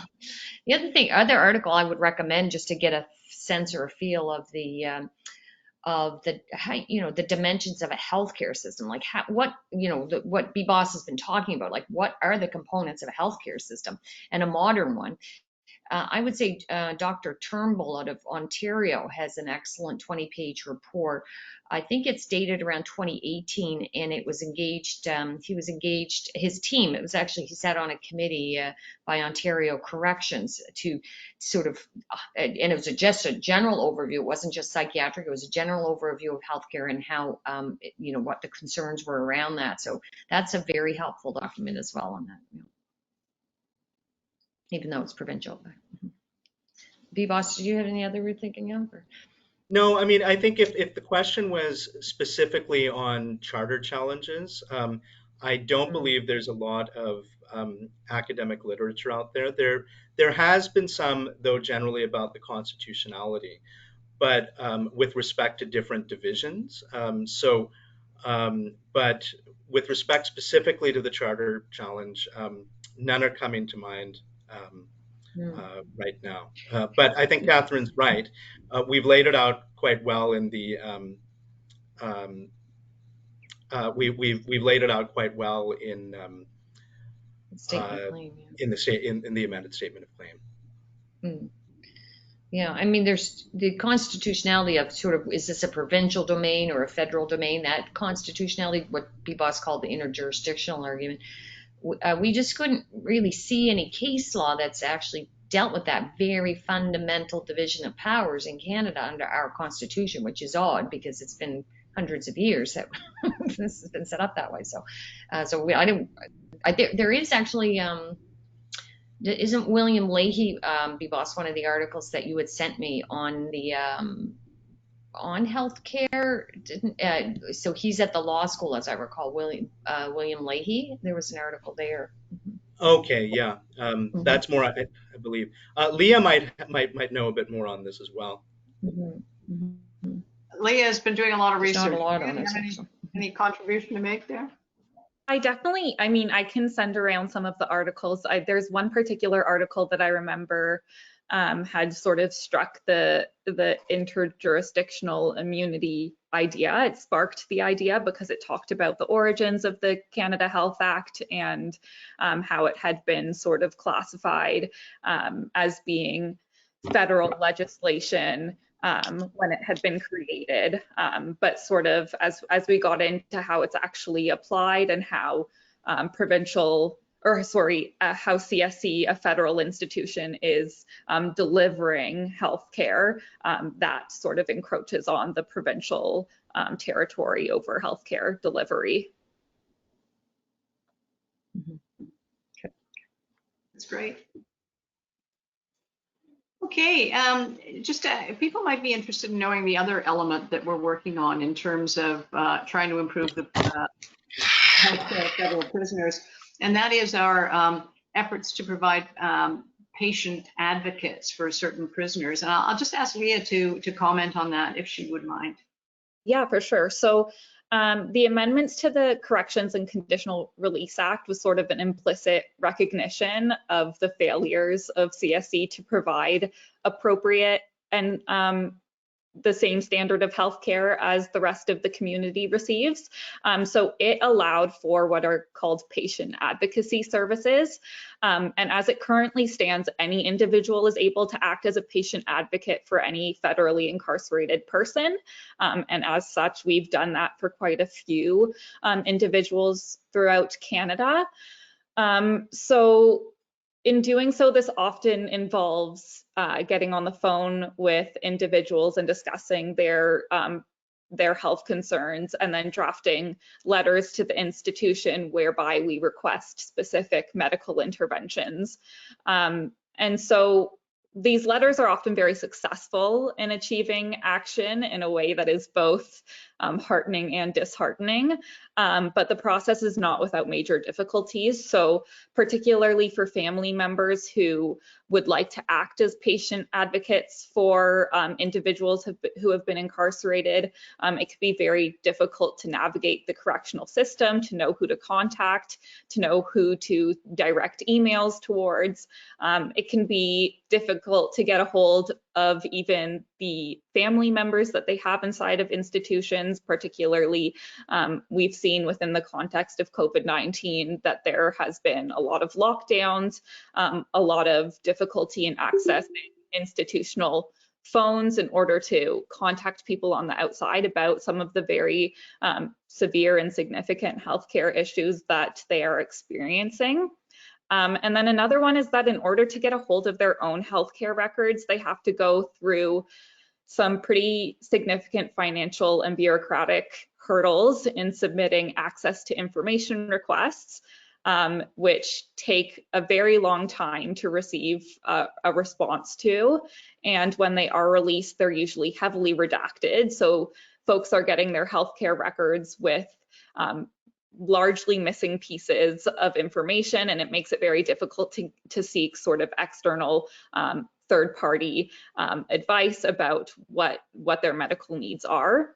[SPEAKER 6] The other article I would recommend, just to get a sense or a feel of the the dimensions of a healthcare system, like what BBOS has been talking about, like what are the components of a healthcare system and a modern one. I would say Dr. Turnbull out of Ontario has an excellent 20-page report. I think it's dated around 2018, and it was engaged, he was engaged, his team, it was actually, he sat on a committee by Ontario Corrections to sort of, and it was just a general overview. It wasn't just psychiatric, it was a general overview of healthcare and how, you know, what the concerns were around that. So that's a very helpful document as well on that, you know, even though it's provincial. Bboss, did you have any other you were thinking of? Or?
[SPEAKER 4] No, I mean, I think if the question was specifically on charter challenges, I don't believe there's a lot of academic literature out there. There has been some, though, generally about the constitutionality, but with respect to different divisions. But with respect specifically to the charter challenge, none are coming to mind right now. But I think Catherine's right. We've laid it out quite well in the we've laid it out quite well in
[SPEAKER 6] Statement of claim, yeah.
[SPEAKER 4] in the amended statement of claim.
[SPEAKER 6] Yeah, I mean, there's the constitutionality of sort of, is this a provincial domain or a federal domain? That constitutionality, what Bboss called the interjurisdictional argument, we just couldn't really see any case law that's actually dealt with that very fundamental division of powers in Canada under our constitution, which is odd because it's been hundreds of years that this has been set up that way. So, there is actually, isn't William Leahy, Bboss, one of the articles that you had sent me on the on healthcare? So he's at the law school, as I recall. William Leahy. There was an article there.
[SPEAKER 4] Okay, yeah, that's more, I believe. Leah might know a bit more on this as well.
[SPEAKER 2] Leah has been doing a lot of research.
[SPEAKER 6] Not a lot on this.
[SPEAKER 2] Any contribution to make there?
[SPEAKER 3] I mean, I can send around some of the articles. There's one particular article that I remember had sort of struck the interjurisdictional immunity idea. It sparked the idea because it talked about the origins of the Canada Health Act and how it had been sort of classified as being federal legislation when it had been created, but sort of as we got into how it's actually applied and how how CSC, a federal institution, is delivering healthcare, that sort of encroaches on the provincial territory over healthcare delivery.
[SPEAKER 2] That's great. Okay, people might be interested in knowing the other element that we're working on in terms of trying to improve the healthcare of federal prisoners, and that is our efforts to provide patient advocates for certain prisoners. And I'll just ask Leah to comment on that if she would mind.
[SPEAKER 3] Yeah, for sure. So the amendments to the Corrections and Conditional Release Act was sort of an implicit recognition of the failures of CSC to provide appropriate and the same standard of healthcare as the rest of the community receives. So it allowed for what are called patient advocacy services. And as it currently stands, any individual is able to act as a patient advocate for any federally incarcerated person. And as such, we've done that for quite a few individuals throughout Canada. So in doing so, this often involves getting on the phone with individuals and discussing their health concerns, and then drafting letters to the institution whereby we request specific medical interventions. And so these letters are often very successful in achieving action in a way that is both heartening and disheartening, but the process is not without major difficulties. So particularly for family members who would like to act as patient advocates for individuals who have been incarcerated, it can be very difficult to navigate the correctional system, to know who to contact, to know who to direct emails towards. It can be difficult to get a hold of even the family members that they have inside of institutions. Particularly, we've seen within the context of COVID-19 that there has been a lot of lockdowns, a lot of difficulty in accessing institutional phones in order to contact people on the outside about some of the very severe and significant healthcare issues that they are experiencing. And then another one is that in order to get a hold of their own healthcare records, they have to go through some pretty significant financial and bureaucratic hurdles in submitting access to information requests, which take a very long time to receive a response to. And when they are released, they're usually heavily redacted. So folks are getting their healthcare records with largely missing pieces of information, and it makes it very difficult to seek sort of external third-party advice about what their medical needs are.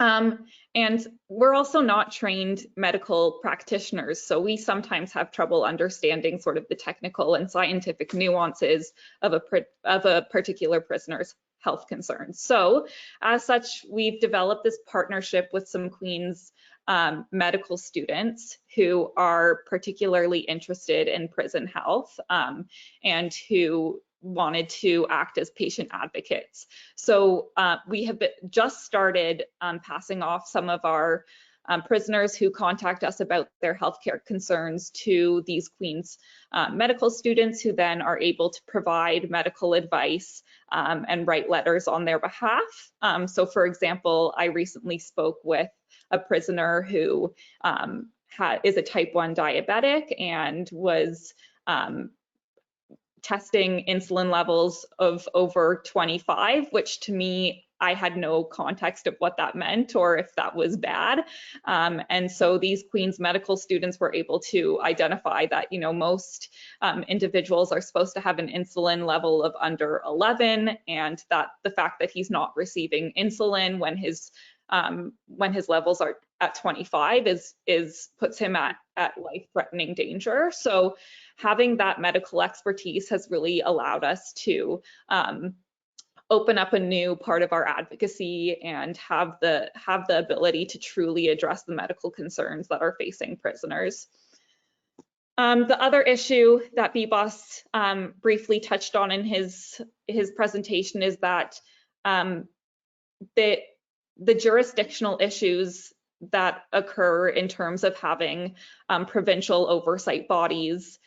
[SPEAKER 3] And we're also not trained medical practitioners, so we sometimes have trouble understanding sort of the technical and scientific nuances of a particular prisoner's health concerns. So as such, we've developed this partnership with some Queen's medical students who are particularly interested in prison health and who wanted to act as patient advocates. So we have just started passing off some of our prisoners who contact us about their healthcare concerns to these Queen's medical students, who then are able to provide medical advice and write letters on their behalf. So for example, I recently spoke with a prisoner who is a type 1 diabetic and was testing insulin levels of over 25, which to me, I had no context of what that meant or if that was bad. And so these Queen's medical students were able to identify that, you know, most individuals are supposed to have an insulin level of under 11, and that the fact that he's not receiving insulin when his levels are at 25 puts him at life-threatening danger. So having that medical expertise has really allowed us to open up a new part of our advocacy and have the ability to truly address the medical concerns that are facing prisoners. The other issue that BBOS briefly touched on in his presentation is that the jurisdictional issues that occur in terms of having provincial oversight bodies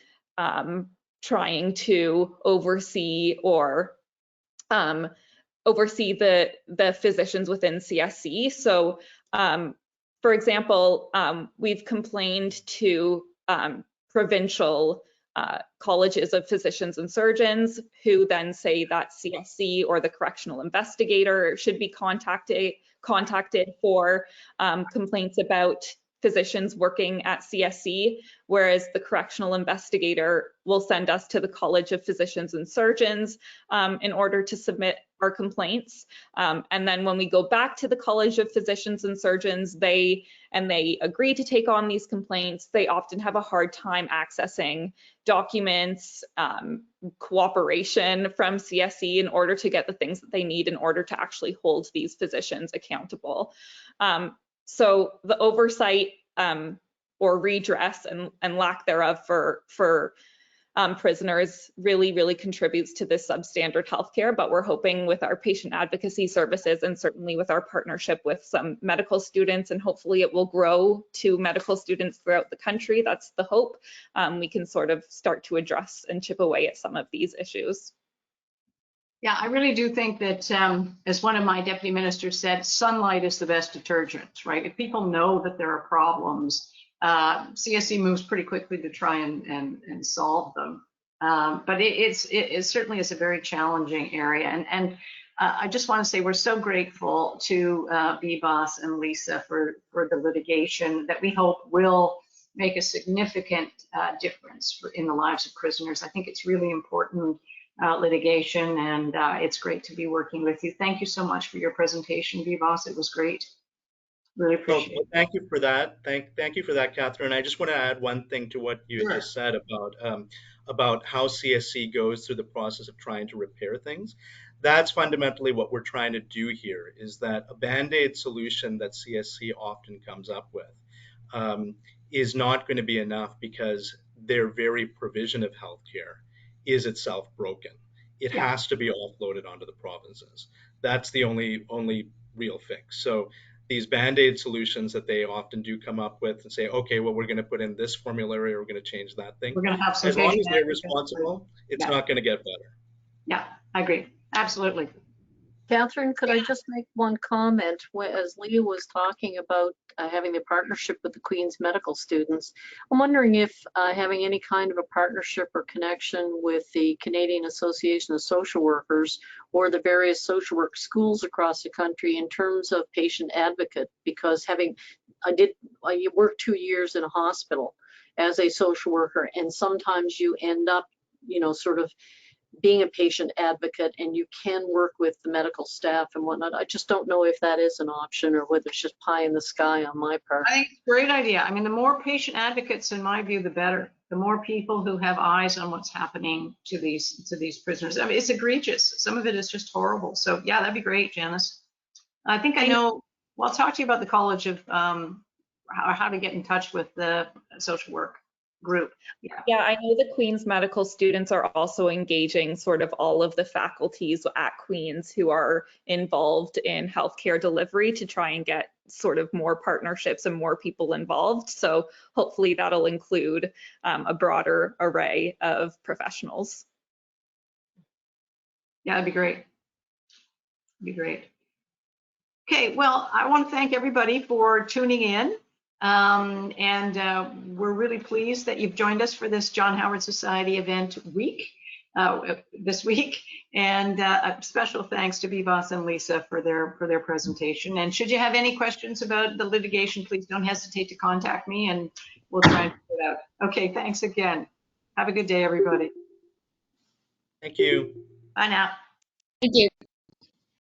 [SPEAKER 3] trying to oversee the physicians within CSC. So, for example, we've complained to provincial colleges of physicians and surgeons, who then say that CSC or the correctional investigator should be contacted for complaints about physicians working at CSC, whereas the correctional investigator will send us to the College of Physicians and Surgeons in order to submit our complaints. And then when we go back to the College of Physicians and Surgeons, they agree to take on these complaints. They often have a hard time accessing documents, cooperation from CSC in order to get the things that they need in order to actually hold these physicians accountable. So the oversight or redress and lack thereof for prisoners really contributes to this substandard healthcare, but we're hoping with our patient advocacy services and certainly with our partnership with some medical students, and hopefully it will grow to medical students throughout the country, that's the hope, we can sort of start to address and chip away at some of these issues.
[SPEAKER 2] Yeah, I really do think that, as one of my deputy ministers said, sunlight is the best detergent, right? If people know that there are problems, CSC moves pretty quickly to try and solve them. But it certainly is a very challenging area. And I just want to say we're so grateful to BBOS and Lisa for the litigation that we hope will make a significant difference in the lives of prisoners. I think it's really important litigation, and it's great to be working with you. Thank you so much for your presentation, BBOS. It was great. Really appreciate it.
[SPEAKER 4] Well, thank you for that. Thank you for that, Catherine. I just want to add one thing to what you just said about how CSC goes through the process of trying to repair things. that's fundamentally what we're trying to do here, is that a Band-Aid solution that CSC often comes up with is not going to be enough, because their very provision of healthcare is itself broken. It has to be offloaded onto the provinces. That's the only real fix. So these Band-Aid solutions that they often do come up with and say, okay, well, we're going to put in this formulary, or we're going to change that thing.
[SPEAKER 2] We're going to have some
[SPEAKER 4] As long as
[SPEAKER 2] patient
[SPEAKER 4] they're
[SPEAKER 2] advocates.
[SPEAKER 4] responsible, it's not going to get better.
[SPEAKER 2] Yeah, I agree. Absolutely.
[SPEAKER 8] Catherine, could I just make one comment? As Leah was talking about having the partnership with the Queen's medical students, I'm wondering if having any kind of a partnership or connection with the Canadian Association of Social Workers or the various social work schools across the country in terms of patient advocate, because I worked 2 years in a hospital as a social worker, and sometimes you end up, sort of being a patient advocate, and you can work with the medical staff and whatnot. I just don't know if that is an option or whether it's just pie in the sky on my part.
[SPEAKER 2] I think it's a great idea. I mean, the more patient advocates, in my view, the better. The more people who have eyes on what's happening to these prisoners. I mean, it's egregious. Some of it is just horrible. So yeah, that'd be great, Janice. I think I know. Well, I'll talk to you about the College of how to get in touch with the social work group.
[SPEAKER 3] Yeah, I know the Queen's medical students are also engaging sort of all of the faculties at Queen's who are involved in healthcare delivery to try and get sort of more partnerships and more people involved. So hopefully that'll include a broader array of professionals.
[SPEAKER 2] Yeah, that'd be great. That'd be great. Okay, well, I want to thank everybody for tuning in. We're really pleased that you've joined us for this John Howard Society event week, this week. And a special thanks to Bibas and Lisa for their presentation. And should you have any questions about the litigation, please don't hesitate to contact me and we'll try and figure it out. Okay, thanks again. Have a good day, everybody.
[SPEAKER 4] Thank you.
[SPEAKER 2] Bye now.
[SPEAKER 6] Thank you.